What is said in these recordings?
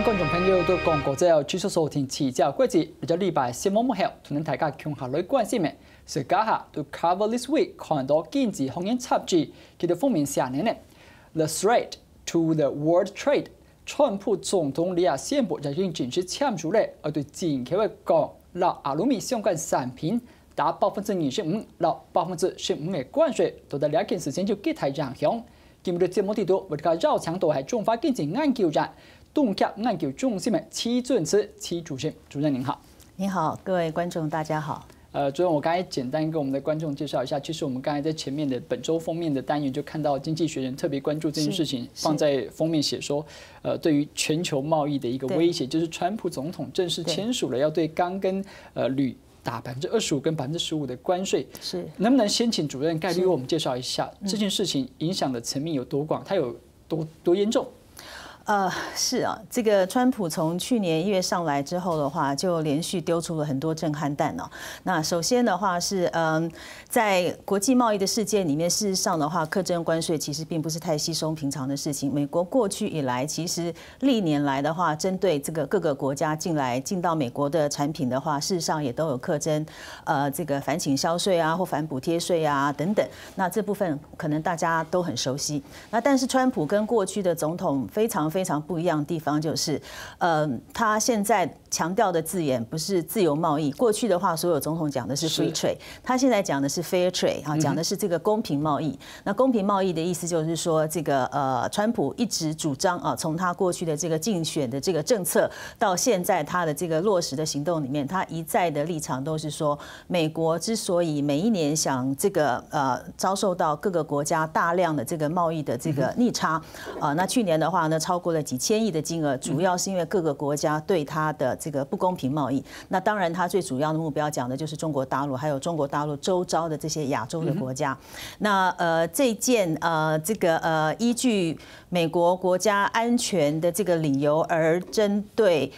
观众朋友都廣告之後，繼續收聽遲朝季節，嚟咗禮拜新聞幕後，同大家共下來關心嘅，是家下都 cover this week 看到經濟行業雜誌，佢哋封面寫呢，The threat to the world trade， 川普總統李亞宣布就已經正式簽署咧，而對進口嘅鋼、鈉、阿魯米相關產品打25%到15%嘅關稅，到底兩件事情就幾大影響。今日節目地度為大家繞強度係中華經濟研究站東協研究中心的戚俊慈戚主任，主任您好。您好，各位观众大家好。主任，我刚才简单跟我们的观众介绍一下，其实我们刚才在前面的本周封面的单元就看到《经济学人》特别关注这件事情，放在封面写说，对于全球贸易的一个威胁，就是川普总统正式签署了要对钢跟铝打25%跟15%的关税。是，能不能先请主任概率为我们介绍一下这件事情影响的层面有多广，它有多严重？是啊，这个川普从去年1月上来之后的话，就连续丢出了很多震撼弹哦。那首先的话是，在国际贸易的世界里面，事实上的话，课征关税其实并不是太稀松平常的事情。美国过去以来，其实历年来的话，针对这个各个国家进到美国的产品的话，事实上也都有课征这个反倾销税啊，或反补贴税啊等等。那这部分可能大家都很熟悉。那但是川普跟过去的总统非常不一样的地方就是，他现在强调的字眼不是自由贸易，过去的话所有总统讲的是 free trade， 他现在讲的是 fair trade 啊，讲的是这个公平贸易。那公平贸易的意思就是说，这个川普一直主张啊，从他过去的这个竞选的这个政策到现在他的这个落实的行动里面，他一再的立场都是说，美国之所以每一年想这个遭受到各个国家大量的这个贸易的这个逆差那去年的话呢，超过了几千亿的金额，主要是因为各个国家对它的这个不公平贸易。那当然，它最主要的目标讲的就是中国大陆，还有中国大陆周遭的这些亚洲的国家。那这件这个依据美国国家安全的这个理由而针对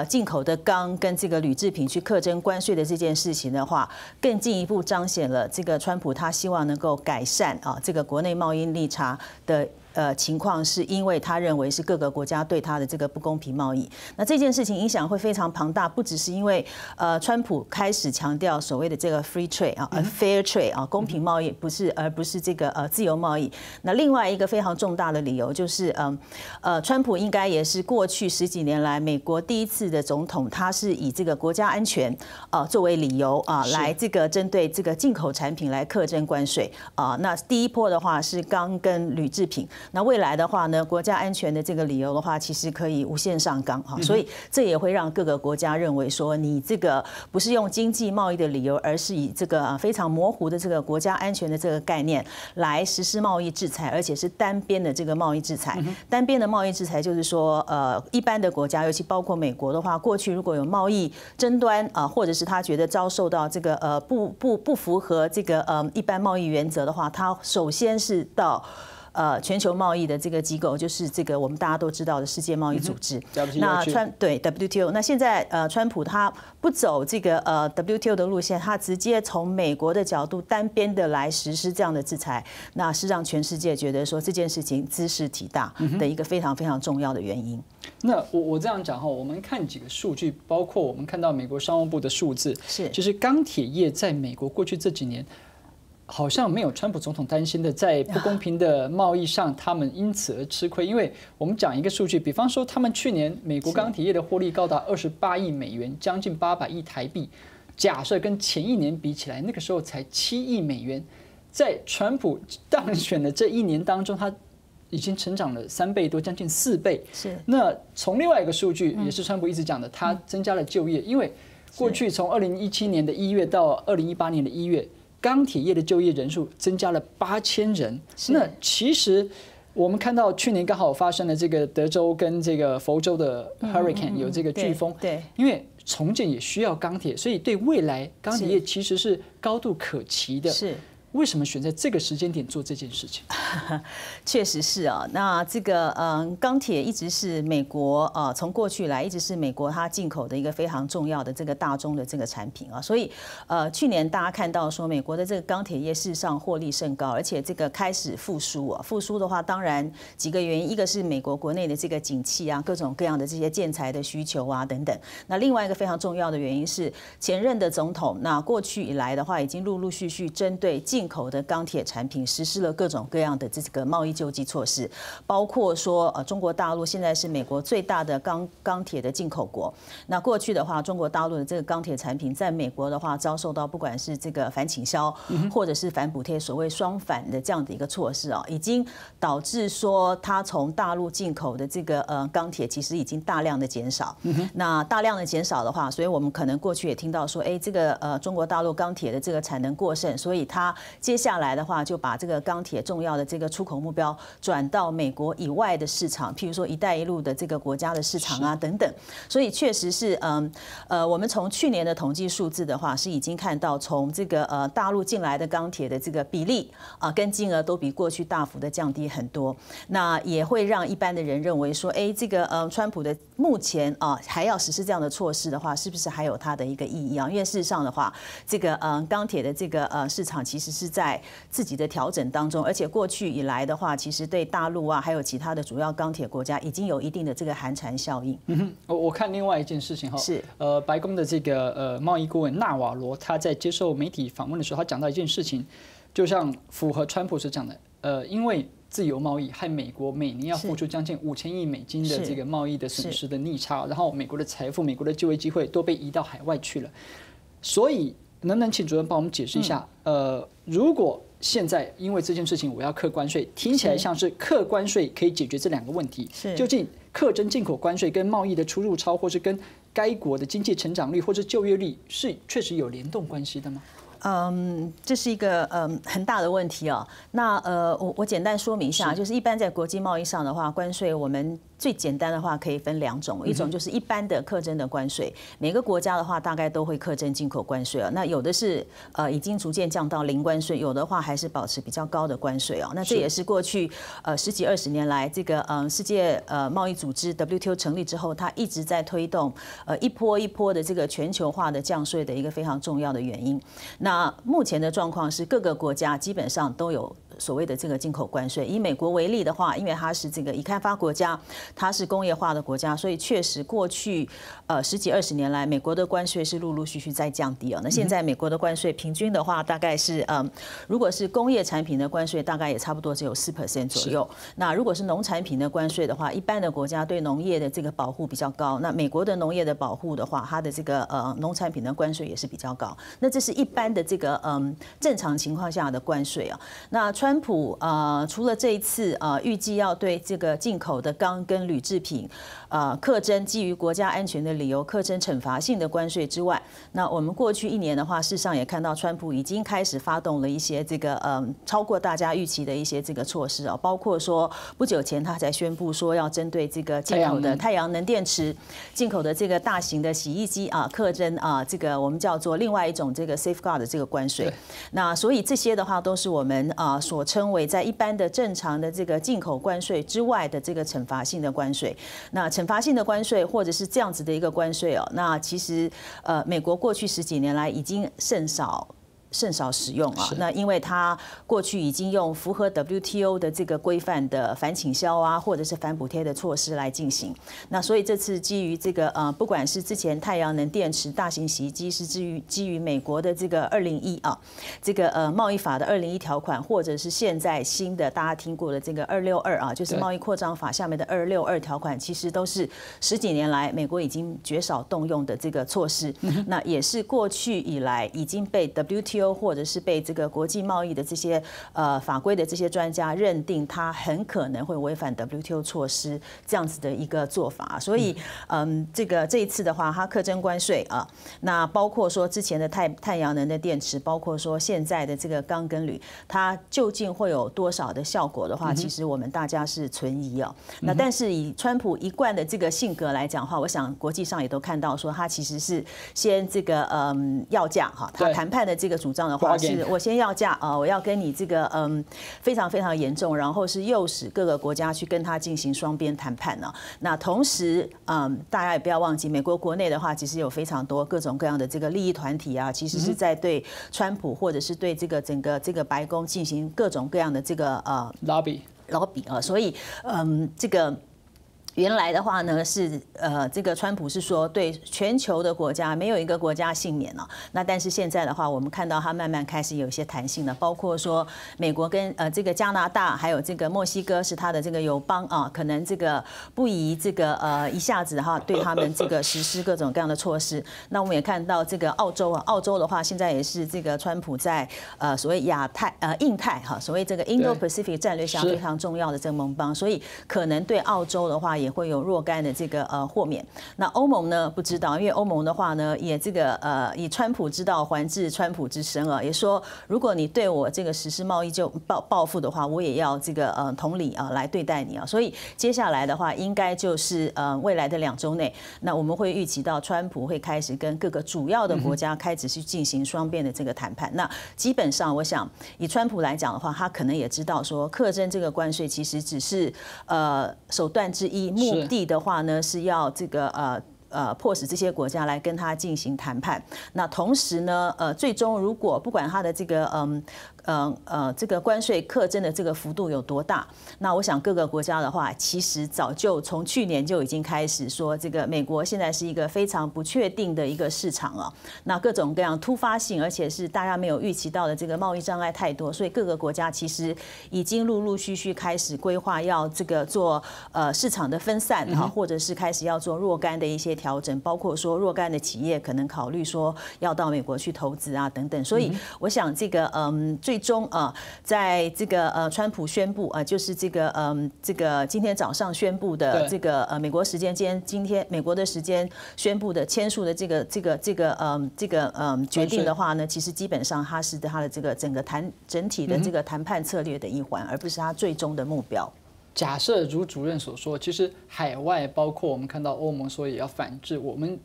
进口的钢跟这个铝制品去课征关税的这件事情的话，更进一步彰显了这个川普他希望能够改善这个国内贸易逆差的。情况是因为他认为是各个国家对他的这个不公平贸易，那这件事情影响会非常庞大，不只是因为川普开始强调所谓的这个 free trade 啊 ，fair trade 啊，公平贸易而不是这个自由贸易。那另外一个非常重大的理由就是川普应该也是过去10几年来美国第一次的总统，他是以这个国家安全作为理由来这个针对这个进口产品来课征关税那第一波的话是钢跟铝制品。那未来的话呢，国家安全的这个理由的话，其实可以无限上纲所以这也会让各个国家认为说，你这个不是用经济贸易的理由，而是以这个非常模糊的这个国家安全的这个概念来实施贸易制裁，而且是单边的这个贸易制裁。单边的贸易制裁就是说，一般的国家，尤其包括美国的话，过去如果有贸易争端或者是他觉得遭受到这个不符合这个一般贸易原则的话，他首先是到全球贸易的这个机构，就是这个我们大家都知道的世界贸易组织。那对 WTO， 那现在川普他不走这个WTO 的路线，他直接从美国的角度单边的来实施这样的制裁，那是让全世界觉得说这件事情茲事體大的一个非常重要的原因。那我这样讲哈，我们看几个数据，包括我们看到美国商务部的数字，就是钢铁业在美国过去这几年。好像没有川普总统担心的，在不公平的贸易上，他们因此而吃亏。因为我们讲一个数据，比方说，他们去年美国钢铁业的获利高达28亿美元，将近800亿台币。假设跟前一年比起来，那个时候才7亿美元。在川普当选的这一年当中，他已经成长了3倍多，将近4倍。是。那从另外一个数据，也是川普一直讲的，他增加了就业，因为过去从2017年的1月到2018年的1月。钢铁业的就业人数增加了8000人。那其实我们看到去年刚好发生了这个德州跟这个佛州的 hurricane 有这个飓风，对，因为重建也需要钢铁，所以对未来钢铁业其实是高度可期的。是。为什么选在这个时间点做这件事情？确实是啊，那这个钢铁一直是美国从过去来一直是美国它进口的一个非常重要的这个大宗的这个产品啊，所以去年大家看到说美国的这个钢铁业事实上获利甚高，而且这个开始复苏啊，复苏的话当然几个原因，一个是美国国内的这个景气啊，各种各样的这些建材的需求啊等等，那另外一个非常重要的原因是前任的总统那过去以来的话已经陆陆续续针对进口的钢铁产品实施了各种各样的这个贸易救济措施，包括说中国大陆现在是美国最大的钢铁的进口国。那过去的话，中国大陆的这个钢铁产品在美国的话遭受到不管是这个反倾销或者是反补贴，所谓双反的这样的一个措施啊，已经导致说它从大陆进口的这个钢铁其实已经大量的减少。那大量的减少的话，所以我们可能过去也听到说，这个中国大陆钢铁的这个产能过剩，所以它接下来的话就把这个钢铁重要的这个出口目标转到美国以外的市场，譬如说“一带一路”的这个国家的市场啊等等。所以确实是我们从去年的统计数字的话，是已经看到从这个大陆进来的钢铁的这个比例跟金额都比过去大幅的降低很多。那也会让一般的人认为说，这个川普的目前还要实施这样的措施的话，是不是还有它的一个意义啊？因为事实上的话，这个钢铁的这个市场其实是在自己的调整当中，而且过去以来的话，其实对大陆啊还有其他的主要钢铁国家已经有一定的这个寒蝉效应。我看另外一件事情哈，是白宫的这个贸易顾问纳瓦罗他在接受媒体访问的时候，他讲到一件事情，就像符合川普所讲的，因为自由贸易害美国每年要付出将近5000亿美金的这个贸易的损失的逆差，然后美国的财富、美国的就业机会都被移到海外去了。所以，能不能请主任帮我们解释一下？如果现在因为这件事情我要课关税，听起来像是课关税可以解决这两个问题，究竟课征进口关税跟贸易的出入超，或是跟该国的经济成长率或者就业率是确实有联动关系的吗？这是一个很大的问题啊。那我简单说明一下，就是一般在国际贸易上的话，关税我们最简单的话可以分2种，一种就是一般的课征的关税，每个国家的话大概都会课征进口关税啊。那有的是已经逐渐降到0关税，有的话还是保持比较高的关税啊。那这也是过去10几20年来这个世界贸易组织 WTO 成立之后，它一直在推动一波一波的这个全球化的降税的一个非常重要的原因。那目前的状况是各个国家基本上都有所谓的这个进口关税。以美国为例的话，因为它是这个已开发国家，它是工业化的国家，所以确实过去10几20年来，美国的关税是陆陆续续在降低啊。那现在美国的关税平均的话，大概是如果是工业产品的关税，大概也差不多只有4% 左右。那如果是农产品的关税的话，一般的国家对农业的这个保护比较高。那美国的农业的保护的话，它的这个农产品的关税也是比较高。那这是一般的这个正常情况下的关税啊。那川普除了这一次预计要对这个进口的钢跟铝制品课征基于国家安全的理由课征惩罚性的关税之外，那我们过去1年的话，事实上也看到川普已经开始发动了一些这个超过大家预期的一些这个措施啊，包括说不久前他才宣布说要针对这个进口的太阳能电池、进口的这个大型的洗衣机课征这个我们叫做另外一种这个 safeguard 的这个关税。那所以这些的话都是我们所称为在一般的正常的这个进口关税之外的这个惩罚性的关税。那惩罚性的关税或者是这样子的一个关税那其实美国过去10几年来已经甚少使用那因为它过去已经用符合 WTO 的这个规范的反倾销或者是反补贴的措施来进行。那所以这次基于这个不管是之前太阳能电池、大型洗衣机是基于美国的这个201这个贸易法的201条款，或者是现在新的大家听过的这个262就是贸易扩张法下面的262条款，其实都是10几年来美国已经绝少动用的这个措施。那也是过去以来已经被 WTO或者是被这个国际贸易的这些法规的这些专家认定，它很可能会违反 WTO 措施这样子的一个做法。所以这一次的话，它课征关税那包括说之前的太阳能的电池，包括说现在的这个钢跟铝，它究竟会有多少的效果的话，其实我们大家是存疑那但是以川普一贯的这个性格来讲的话，我想国际上也都看到说，他其实是先这个要价他谈判的这个主张的话，是我先要价我要跟你这个非常非常严重，然后是诱使各个国家去跟他进行双边谈判呢。那同时大家也不要忘记，美国国内的话，其实有非常多各种各样的这个利益团体啊，其实是在对川普或者是对这个整个这个白宫进行各种各样的这个lobby 啊，所以这个。原来的话呢是这个川普是说对全球的国家没有一个国家幸免了。那但是现在的话，我们看到它慢慢开始有一些弹性了，包括说美国跟这个加拿大还有这个墨西哥是它的这个友邦啊，可能这个不宜这个一下子哈对他们这个实施各种各样的措施。那我们也看到这个澳洲啊，澳洲的话现在也是这个川普在所谓印太哈，所谓这个 Indo-Pacific 战略上非常重要的这个盟邦，所以可能对澳洲的话也会有若干的这个豁免。那欧盟呢不知道，因为欧盟的话呢也这个以川普之道还治川普之身啊，也说如果你对我这个实施贸易就报复的话，我也要这个同理来对待你啊。所以接下来的话，应该就是未来的2周内，那我们会预期到川普会开始跟各个主要的国家开始去进行双边的这个谈判。那基本上我想以川普来讲的话，他可能也知道说课征这个关税其实只是手段之一，目的的话呢是要这个迫使这些国家来跟他进行谈判。那同时呢，最终如果不管他的这个这个关税课征的这个幅度有多大，那我想各个国家的话，其实早就从去年就已经开始说，这个美国现在是一个非常不确定的一个市场啊。那各种各样突发性，而且是大家没有预期到的这个贸易障碍太多，所以各个国家其实已经陆陆续续开始规划要这个做市场的分散哈，或者是开始要做若干的一些调整，包括说若干的企业可能考虑说要到美国去投资啊等等。所以我想这个最终在这个川普宣布就是这个今天早上宣布的这个美国时间今天美国的时间宣布的签署的这个决定的话呢，其实基本上它是它的这个整体的这个谈判策略的一环，而不是它最终的目标。假设如主任所说，其实海外包括我们看到欧盟说也要反制，我们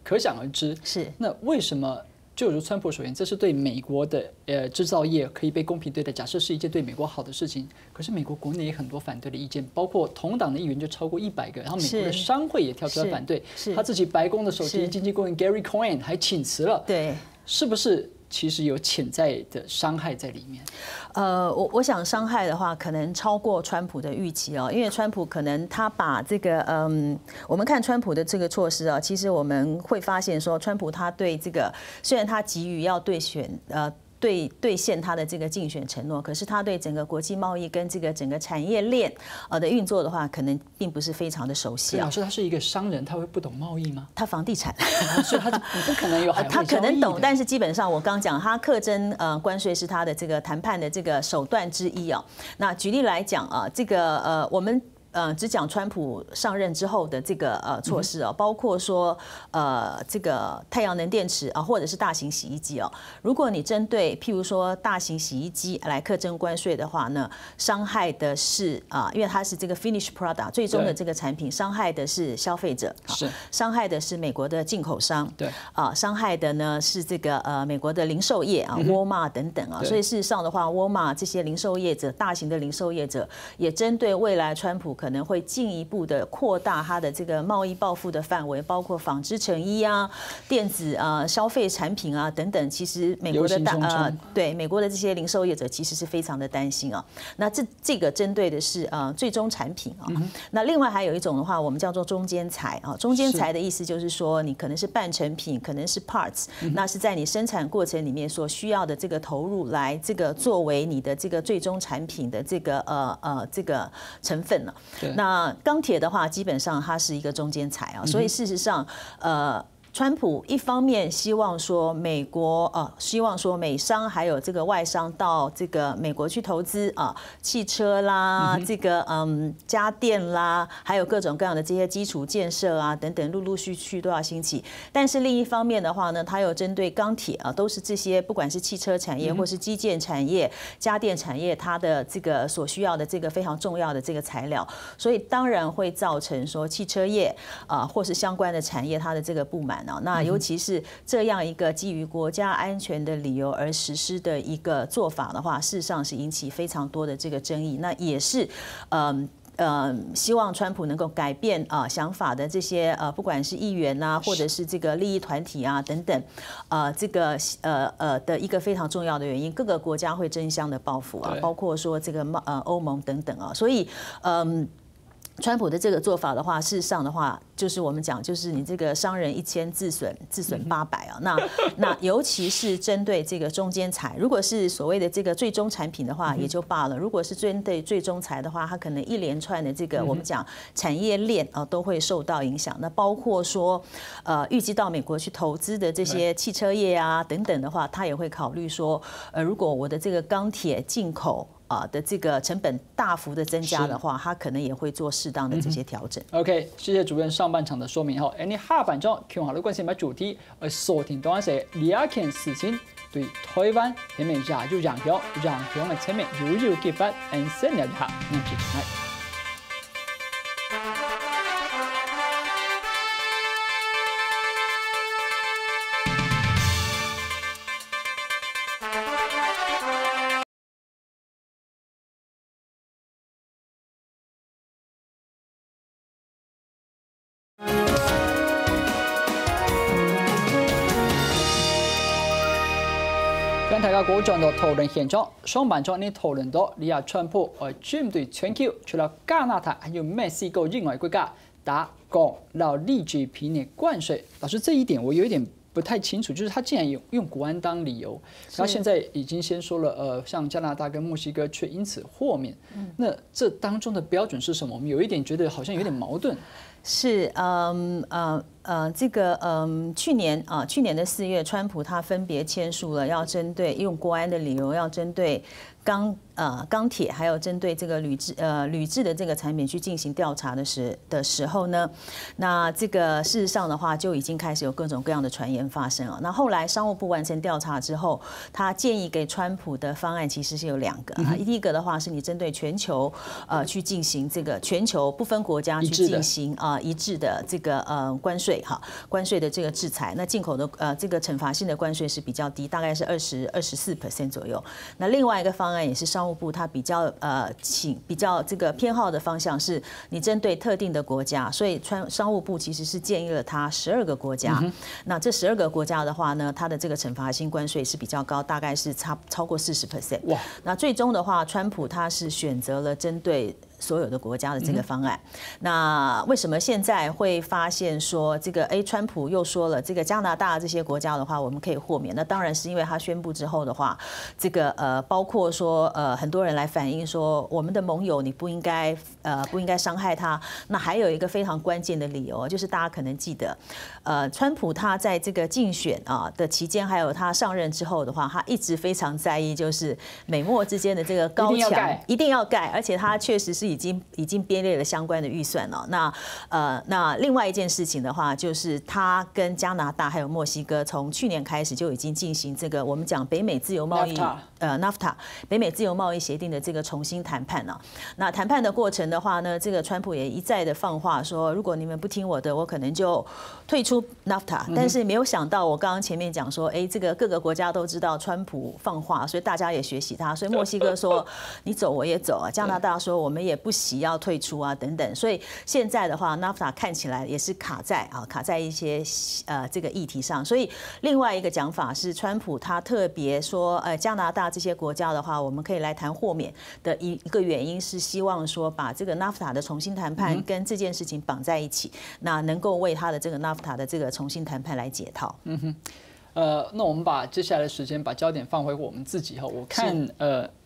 可想而知。是那为什么？就如川普所言，这是对美国的制造业可以被公平对待，假设是一件对美国好的事情。可是美国国内也很多反对的意见，包括同党的议员就超过100个，然后美国的商会也跳出来反对，他自己白宫的首席经济顾问 Gary Cohn 还请辞了。对，是不是其实有潜在的伤害在里面？我想伤害的话，可能超过川普的预期哦，因为川普可能他把这个我们看川普的这个措施啊，其实我们会发现说，川普他对这个虽然他急于要兑现他的这个竞选承诺，可是他对整个国际贸易跟这个整个产业链的运作的话，可能并不是非常的熟悉啊。老师，他是一个商人，他会不懂贸易吗？他房地产，所以他不可能有海外交易的。他可能懂，但是基本上我刚讲，他课征关税是他的这个谈判的这个手段之一啊。那举例来讲啊，这个我们。只讲川普上任之后的这个措施啊，包括说这个太阳能电池啊，或者是大型洗衣机哦。如果你针对譬如说大型洗衣机来课征关税的话呢，伤害的是因为它是这个 finish product 最终的这个产品，伤害的是消费者，是伤害的是美国的进口商，对伤害的呢是这个美国的零售业啊，沃尔玛等等啊。所以事实上的话，沃尔玛这些零售业者，大型的零售业者也针对未来川普可能会进一步的扩大它的这个贸易报复的范围，包括纺织成衣啊、电子消费产品啊等等。其实美国的对美国的这些零售业者其实是非常的担心啊。那这个针对的是最终产品啊。那另外还有一种的话，我们叫做中间材啊。中间材的意思就是说，你可能是半成品，可能是 parts，那是在你生产过程里面所需要的这个投入来这个作为你的这个最终产品的这个这个成分了。那钢铁的话，基本上它是一个中间材啊，所以事实上，川普一方面希望说美国希望说美商还有这个外商到这个美国去投资汽车啦，这个家电啦，还有各种各样的这些基础建设啊等等，陆陆续续都要兴起。但是另一方面的话呢，它有针对钢铁都是这些不管是汽车产业或是基建产业、家电产业，它的这个所需要的这个非常重要的这个材料，所以当然会造成说汽车业或是相关的产业它的这个不满。啊。那尤其是这样一个基于国家安全的理由而实施的一个做法的话，事实上是引起非常多的这个争议。那也是希望川普能够改变想法的这些不管是议员啊，或者是这个利益团体啊等等，这个的一个非常重要的原因，各个国家会争相的报复啊，包括说这个欧盟等等啊，所以川普的这个做法的话，事实上的话，就是我们讲，就是你这个伤人1000，自损800啊。那尤其是针对这个中间材，如果是所谓的这个最终产品的话，也就罢了；如果是针对最终材的话，它可能一连串的这个我们讲产业链都会受到影响。那包括说预计到美国去投资的这些汽车业啊等等的话，他也会考虑说，如果我的这个钢铁进口的这个成本大幅的增加的话，它可能也会做适当的这些调整。OK， 谢谢主任上半场的说明后，你下半場看下你關心嘅主題，鎖定當係兩件事情對台灣係咪也有影響嘅層面有激發，先了解下呢件事。大家鼓掌到討論現場，上半場你討論到你川普針對全球除了加拿大還有墨西哥以外國家打鋼到利 GP 的關稅，老師這一點我有一點不太清楚，就是他竟然用國安當理由，然後現在已經先說了像加拿大跟墨西哥卻因此豁免，那這當中的標準是什麼？我們有一點覺得好像有點矛盾。是這個去年的4月，川普他分別簽署了要針對用國安的理由要針對鋼鐵，還有針對這個鋁製的這個產品去進行調查的時候呢，那這個事實上的話就已經開始有各種各樣的傳言發生了。那後來商務部完成調查之後，他建議給川普的方案其實是有2個啊。第一個的話是你針對全球去進行這個全球不分國家去進行一致的這個關稅的這個制裁。那進口的這個懲罰性的關稅是比較低，大概是24% 左右。那另外一個方案也是商務部它比較這個偏好的方向是，你針對特定的國家，所以商務部其實是建議了它12個國家。那這12個國家的話呢，它的這個懲罰性關稅是比較高，大概是超過40%。哇！那最終的話，川普他是選擇了針對所有的國家的這個方案。那為什麼現在會發現說這個川普又說了這個加拿大這些國家的話我們可以豁免？那當然是因為他宣布之後的話，這個包括說很多人來反映說我們的盟友你不應該傷害他。那還有一個非常關鍵的理由，就是大家可能記得，川普他在這個競選的期間，還有他上任之後的話，他一直非常在意就是美墨之間的這個高牆一定要蓋，而且他確實是已經編列了相關的預算了。那另外一件事情的話，就是他跟加拿大還有墨西哥從去年開始就已經進行這個我們講北美自由貿易NAFTA 北美自由貿易協定的這個重新談判了。那談判的過程的話呢，這個川普也一再的放話說，如果你們不聽我的，我可能就退出 NAFTA。但是沒有想到，我剛剛前面講說，這個各個國家都知道川普放話，所以大家也學習他。所以墨西哥說你走我也走啊，加拿大說我們也不惜要退出啊等等。所以現在的話 NAFTA 看起來也是卡在一些這個議題上。所以另外一個講法是，川普他特別說，加拿大這些國家的話，我們可以來談豁免的一個原因是希望說把這個 NAFTA 的重新談判跟這件事情綁在一起，那能夠為他的這個 NAFTA 的這個重新談判來解套。那我們把接下來的時間把焦點放回我們自己哈。我看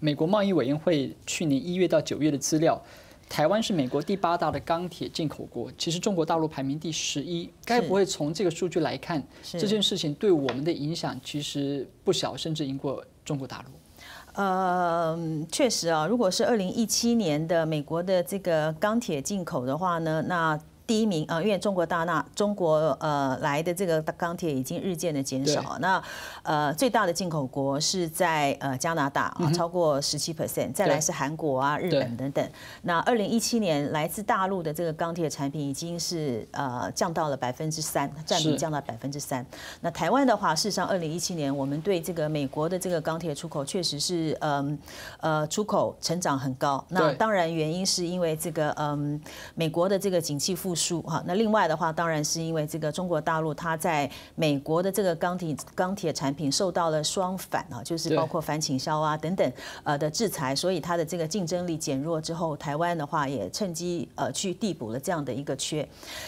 美國貿易委員會去年1月到9月的資料，台灣是美國第8大的鋼鐵進口國，其實中國大陸排名第11。該不會從這個數據來看，這件事情對我們的影響其實不小，甚至贏過中國大陸？確實啊，如果是2017年的美國的這個鋼鐵進口的話呢，那第一名因为中国来的这个钢铁已经日渐的减少。那最大的进口国是在加拿大超过17%，再来是韩国啊、日本等等。那2017年来自大陆的这个钢铁产品已经是降到了3%，占比降到3%。那台湾的话，事实上2017年我们对这个美国的这个钢铁出口确实是出口成长很高。那当然原因是因为这个美国的这个景气复苏哈。那另外的话，当然是因为这个中国大陆它在美国的这个钢铁产品受到了双反啊，就是包括反倾销啊等等的制裁，所以它的这个竞争力减弱之后，台湾的话也趁机去递补了这样的一个缺。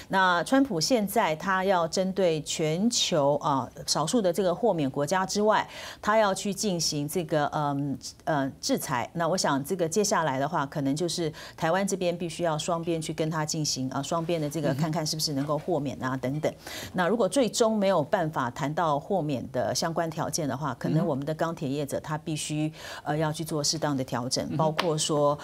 那川普现在他要针对全球少数的这个豁免国家之外，他要去进行这个制裁。那我想这个接下来的话，可能就是台湾这边必须要双边去跟他进行双边的这个看看是不是能够豁免啊等等。那如果最终没有办法谈到豁免的相关条件的话，可能我们的钢铁业者他必须要去做适当的调整，包括说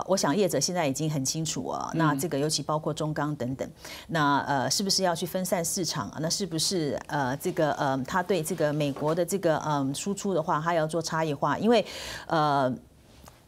我想业者现在已经很清楚那这个尤其包括中钢等等，那是不是要去分散市场？那是不是这个他对这个美国的这个输出的话，他要做差异化？因为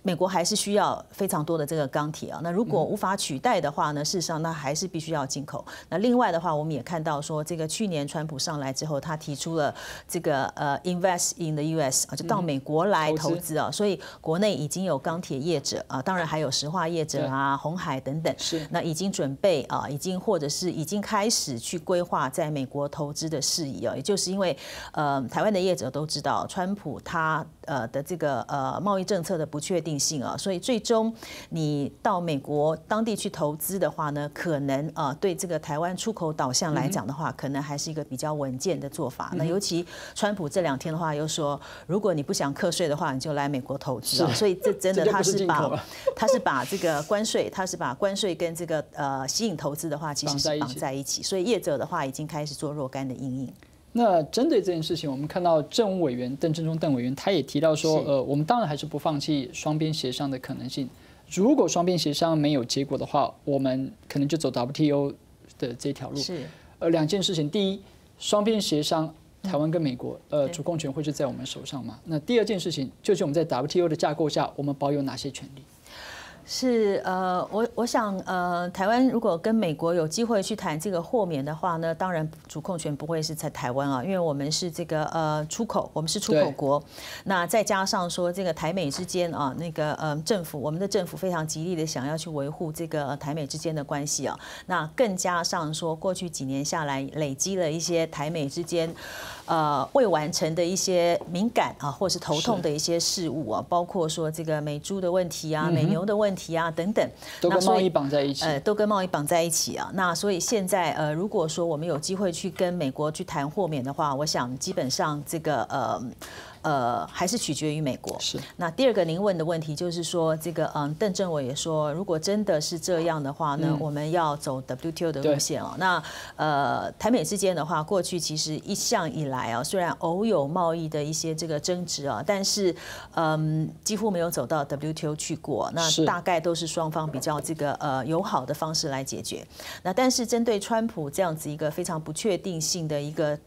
美国还是需要非常多的这个钢铁啊。那如果无法取代的话呢，事实上那还是必须要进口。那另外的话，我们也看到说，这个去年川普上来之后，他提出了这个invest in the US 就到美国来投资啊。所以国内已经有钢铁业者当然还有石化业者啊、鸿海等等，那已经准备已经或者是已经开始去规划在美国投资的事宜也就是因为台湾的业者都知道，川普他的这个贸易政策的不确定性所以最终你到美国当地去投资的话呢，可能对这个台湾出口导向来讲的话，可能还是一个比较稳健的做法。那尤其川普这2天的话又说，如果你不想课税的话，你就来美国投资所以这真的他是把这个关税，跟这个吸引投资的话，其实是绑在一起。所以业者的话已经开始做若干的因应。那针对这件事情，我们看到政务委员邓正中邓委员他也提到说，我们当然还是不放弃双边协商的可能性。如果双边协商没有结果的话，我们可能就走 WTO 的这条路。2件事情，第一，双边协商，台湾跟美国主控权会是在我们手上吗？那第2件事情，就是我们在 WTO 的架构下，我们保有哪些权利？是我想台湾如果跟美国有机会去谈这个豁免的话呢，当然主控权不会是在台湾因为我们是这个出口，我们是出口国。那再加上说这个台美之间那个政府，我们的政府非常极力的想要去维护这个台美之间的关系那更加上说过去几年下来累积了一些台美之间未完成的一些敏感或是头痛的一些事务包括说这个美猪的问题美牛的问题等等，都跟贸易绑在一起。都跟贸易绑在一起那所以现在如果说我们有机会去跟美国去谈豁免的话，我想基本上这个还是取决于美国。那第2个您问的问题就是说，这个邓正伟也说，如果真的是这样的话呢，我们要走 WTO 的路线那台美之间的话，过去其实一向以来虽然偶有贸易的一些这个争执但是几乎没有走到 WTO 去过。那大概都是双方比较这个友好的方式来解决。那但是针对川普这样子一个非常不确定性的一个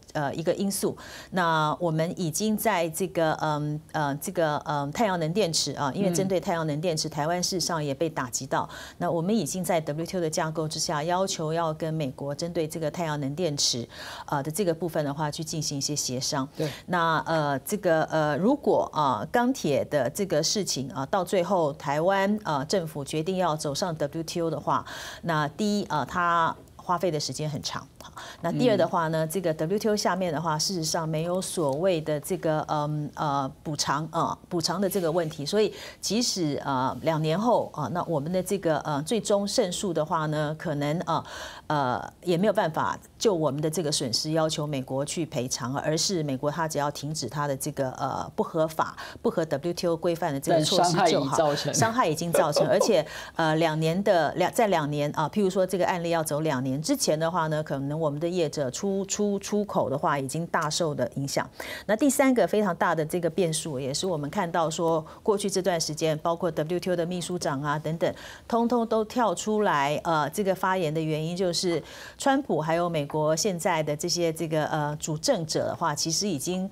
因素，那我们已经在这个太阳能电池因为针对太阳能电池，台湾事实上也被打击到。那我们已经在 WTO 的架构之下，要求要跟美国针对这个太阳能电池的这个部分的话，去进行一些协商。那这个如果钢铁的这个事情到最后台湾政府决定要走上 WTO 的话，那第一它花费的时间很长。那第2的话呢，这个 WTO 下面的话，事实上没有所谓的这个补偿的这个问题，所以即使2年后那我们的这个最终胜诉的话呢，可能也没有办法就我们的这个损失要求美国去赔偿，而是美国它只要停止它的这个不合法、不合 WTO 规范的这个措施就好。伤害已经造成，而且在2年譬如说这个案例要走2年之前的话呢，可能能我们的业者出口的话，已经大受的影响。那第三个非常大的这个变数，也是我们看到说，过去这段时间，包括 WTO 的秘书长啊等等，通通都跳出来这个发言的原因，就是川普还有美国现在的这些这个主政者的话，其实已经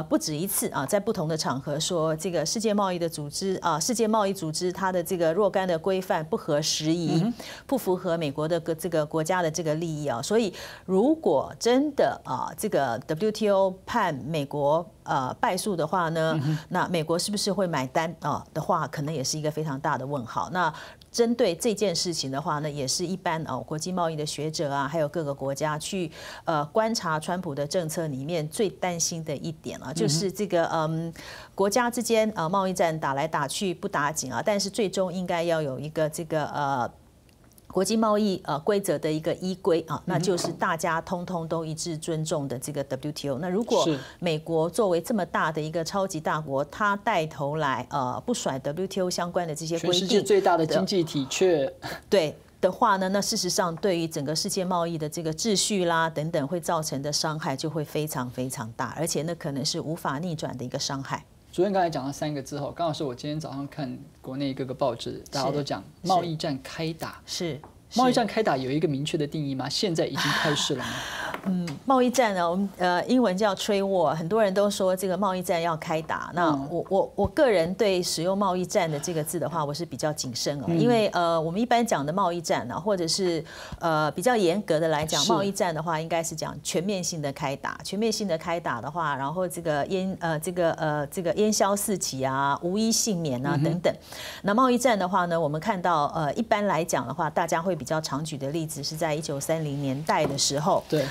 不止一次在不同的场合说，这个世界贸易组织它的这个若干的规范不合时宜，不符合美国的这个国家的这个利益啊。所以如果真的这个 WTO 判美国败诉的话呢，那美国是不是会买单的话，可能也是一个非常大的问号。那针对这件事情的话呢，也是一般国际贸易的学者啊，还有各个国家去观察川普的政策里面最担心的一点啊，就是这个国家之间贸易战打来打去不打紧啊，但是最终应该要有一个这个国际贸易规则的一个依规啊，那就是大家通通都一致尊重的这个 WTO。那如果美国作为这么大的一个超级大国，它带头来不甩 WTO 相关的这些规定，全世界最大的经济体却对的话呢，那事实上对于整个世界贸易的这个秩序啦等等，会造成的伤害就会非常非常大，而且那可能是无法逆转的一个伤害。昨天刚才讲到3个字后，刚好是我今天早上看国内各个报纸，大家都讲贸易战开打。是贸易战开打有一个明确的定义吗？现在已经开始了吗？贸易战呢，我们英文叫 trade war， 很多人都说这个贸易战要开打。那我个人对使用贸易战的这个字的话，我是比较谨慎因为我们一般讲的贸易战呢，或者是比较严格的来讲，贸易战的话，应该是讲全面性的开打。全面性的开打的话，然后这个烟消四起啊，无一幸免啊等等。那贸易战的话呢，我们看到一般来讲的话，大家会比较常举的例子是在1930年代的时候，对。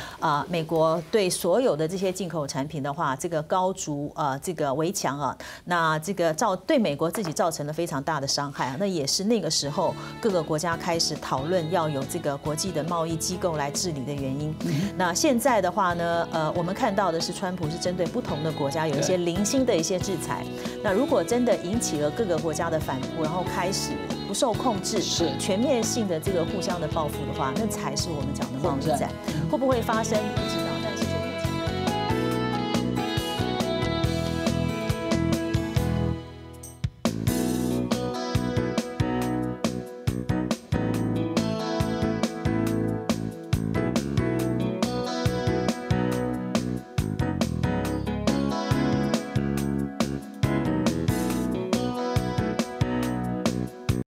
美国对所有的这些进口产品的话，这个高筑这个围墙啊，那这个对美国自己造成了非常大的伤害啊。那也是那个时候各个国家开始讨论要有这个国际的贸易机构来治理的原因。那现在的话呢，我们看到的是川普是针对不同的国家有一些零星的一些制裁。那如果真的引起了各个国家的反扑，然后开始不受控制，是全面性的这个互相的报复的话，那才是我们讲的贸易战。会不会发生？不知道。